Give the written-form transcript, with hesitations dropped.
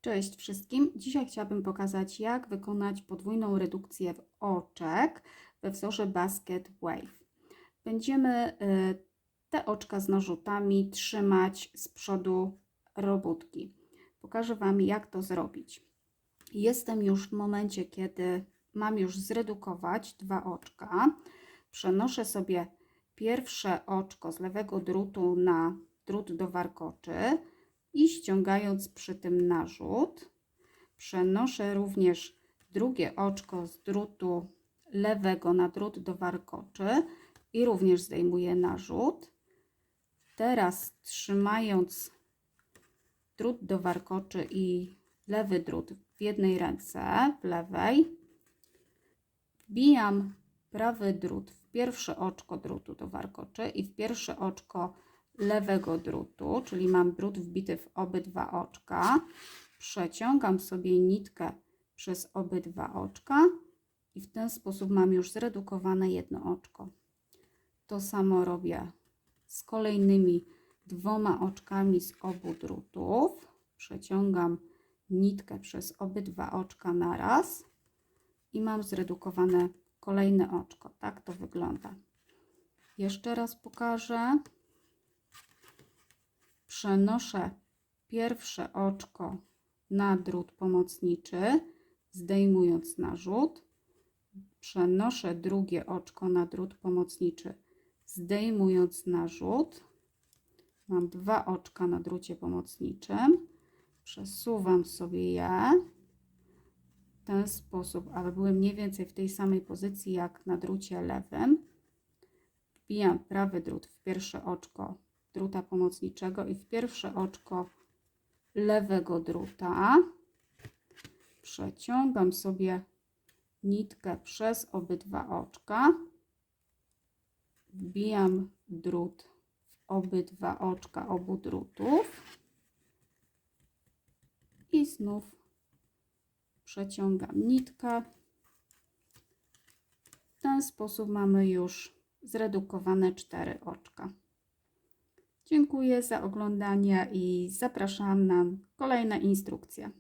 Cześć wszystkim. Dzisiaj chciałabym pokazać, jak wykonać podwójną redukcję oczek we wzorze Basket Wave. Będziemy te oczka z narzutami trzymać z przodu robótki. Pokażę Wam, jak to zrobić. Jestem już w momencie, kiedy mam już zredukować dwa oczka. Przenoszę sobie pierwsze oczko z lewego drutu na drut do warkoczy i ściągając przy tym narzut, przenoszę również drugie oczko z drutu lewego na drut do warkoczy i również zdejmuję narzut. Teraz trzymając drut do warkoczy i lewy drut w jednej ręce, w lewej, wbijam prawy drut w pierwsze oczko drutu do warkoczy i w pierwsze oczko lewego drutu, czyli mam drut wbity w obydwa oczka, przeciągam sobie nitkę przez obydwa oczka i w ten sposób mam już zredukowane jedno oczko. To samo robię z kolejnymi dwoma oczkami z obu drutów. Przeciągam nitkę przez obydwa oczka naraz i mam zredukowane kolejne oczko. Tak to wygląda. Jeszcze raz pokażę. Przenoszę pierwsze oczko na drut pomocniczy, zdejmując narzut. Przenoszę drugie oczko na drut pomocniczy, zdejmując narzut. Mam dwa oczka na drucie pomocniczym. Przesuwam sobie je w ten sposób, aby były mniej więcej w tej samej pozycji jak na drucie lewym. Wbijam prawy drut w pierwsze oczko druta pomocniczego i w pierwsze oczko lewego druta. Przeciągam sobie nitkę przez obydwa oczka. Wbijam drut w obydwa oczka obu drutów i znów przeciągam nitkę. W ten sposób mamy już zredukowane 4 oczka. Dziękuję za oglądanie i zapraszam na kolejne instrukcje.